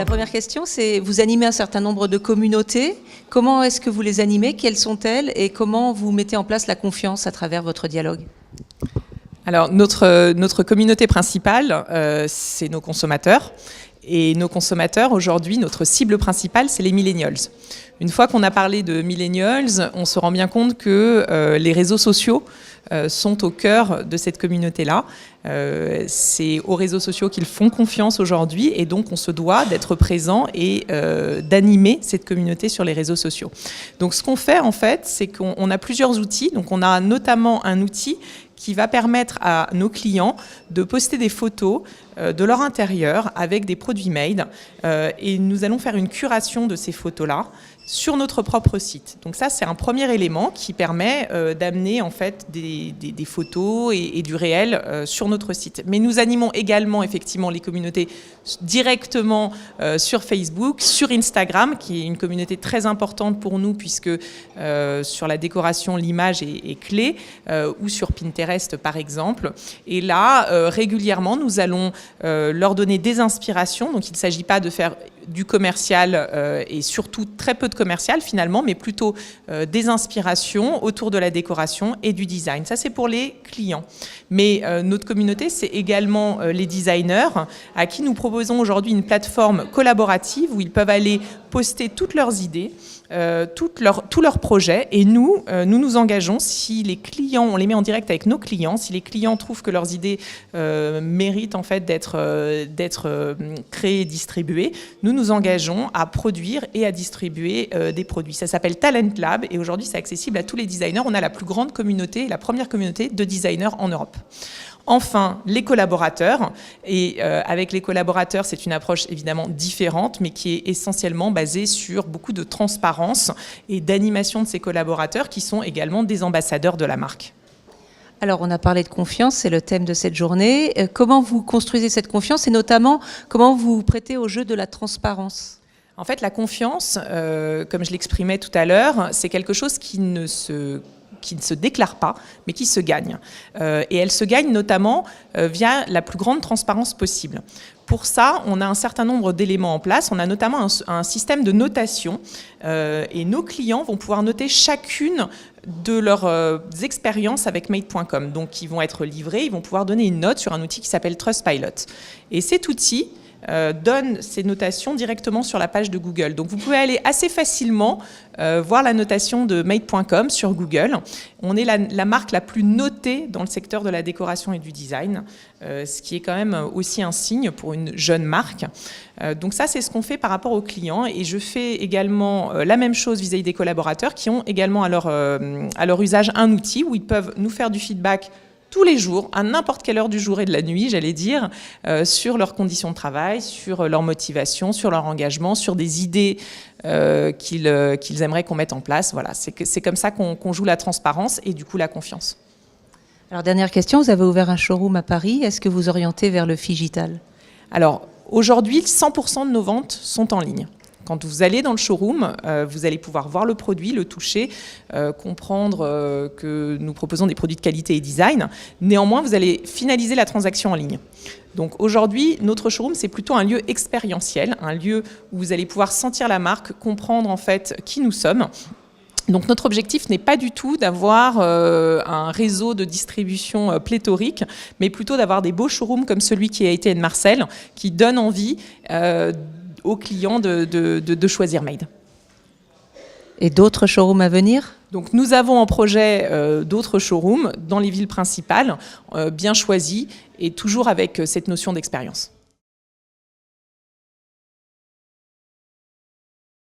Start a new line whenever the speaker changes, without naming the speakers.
La première question, c'est vous animez un certain nombre de communautés. Comment est-ce que vous les animez? Quelles sont-elles? Et comment vous mettez en place la confiance à travers votre dialogue?
Alors, notre communauté principale, c'est nos consommateurs. Et nos consommateurs, aujourd'hui, notre cible principale, c'est les millennials. Une fois qu'on a parlé de millennials, on se rend bien compte que les réseaux sociaux sont au cœur de cette communauté-là. C'est aux réseaux sociaux qu'ils font confiance aujourd'hui et donc on se doit d'être présent et d'animer cette communauté sur les réseaux sociaux. Donc ce qu'on fait en fait, c'est qu'on a plusieurs outils. Donc on a notamment un outil qui va permettre à nos clients de poster des photos de leur intérieur avec des produits made et nous allons faire une curation de ces photos-là sur notre propre site. Donc ça, c'est un premier élément qui permet d'amener en fait des photos et du réel sur notre site. Mais nous animons également effectivement les communautés directement sur Facebook, sur Instagram, qui est une communauté très importante pour nous puisque sur la décoration, l'image est clé, ou sur Pinterest par exemple. Et là, régulièrement, nous allons leur donner des inspirations. Donc il ne s'agit pas de faire du commercial et surtout très peu de commercial finalement, mais plutôt des inspirations autour de la décoration et du design. Ça, c'est pour les clients. Mais notre communauté, c'est également les designers à qui nous proposons aujourd'hui une plateforme collaborative où ils peuvent aller poster toutes leurs idées, tous leurs projets et nous nous engageons si les clients, on les met en direct avec nos clients, si les clients trouvent que leurs idées méritent en fait d'être créées et distribuées, nous nous engageons à produire et à distribuer des produits. Ça s'appelle Talent Lab et aujourd'hui c'est accessible à tous les designers. On a la plus grande communauté, la première communauté de designers en Europe. Enfin, les collaborateurs. Et avec les collaborateurs, c'est une approche évidemment différente, mais qui est essentiellement basée sur beaucoup de transparence et d'animation de ces collaborateurs qui sont également des ambassadeurs de la marque.
Alors, on a parlé de confiance, c'est le thème de cette journée. Comment vous construisez cette confiance et notamment, comment vous vous prêtez au jeu de la transparence ?
En fait, la confiance, comme je l'exprimais tout à l'heure, c'est quelque chose qui ne se déclare pas, mais qui se gagne. Et elle se gagne notamment via la plus grande transparence possible. Pour ça, on a un certain nombre d'éléments en place. On a notamment un système de notation et nos clients vont pouvoir noter chacune de leurs expériences avec Made.com. Donc, ils vont être livrés, ils vont pouvoir donner une note sur un outil qui s'appelle Trustpilot. Et cet outil donne ces notations directement sur la page de Google. Donc vous pouvez aller assez facilement voir la notation de Made.com sur Google. On est la marque la plus notée dans le secteur de la décoration et du design, ce qui est quand même aussi un signe pour une jeune marque. Donc ça, c'est ce qu'on fait par rapport aux clients. Et je fais également la même chose vis-à-vis des collaborateurs qui ont également à leur usage un outil où ils peuvent nous faire du feedback tous les jours, à n'importe quelle heure du jour et de la nuit, j'allais dire, sur leurs conditions de travail, sur leur motivation, sur leur engagement, sur des idées qu'ils aimeraient qu'on mette en place. Voilà, c'est comme ça qu'on joue la transparence et du coup la confiance.
Alors, dernière question, vous avez ouvert un showroom à Paris. Est-ce que vous orientez vers le figital?
Alors, aujourd'hui, 100% de nos ventes sont en ligne. Quand vous allez dans le showroom, vous allez pouvoir voir le produit, le toucher, comprendre que nous proposons des produits de qualité et design. Néanmoins, vous allez finaliser la transaction en ligne. Donc aujourd'hui, notre showroom, c'est plutôt un lieu expérientiel, un lieu où vous allez pouvoir sentir la marque, comprendre en fait qui nous sommes. Donc notre objectif n'est pas du tout d'avoir un réseau de distribution pléthorique, mais plutôt d'avoir des beaux showrooms comme celui qui a été à Marseille, qui donne envie aux clients de choisir Made.
Et d'autres showrooms à venir ?
Donc nous avons en projet d'autres showrooms dans les villes principales, bien choisis et toujours avec cette notion d'expérience.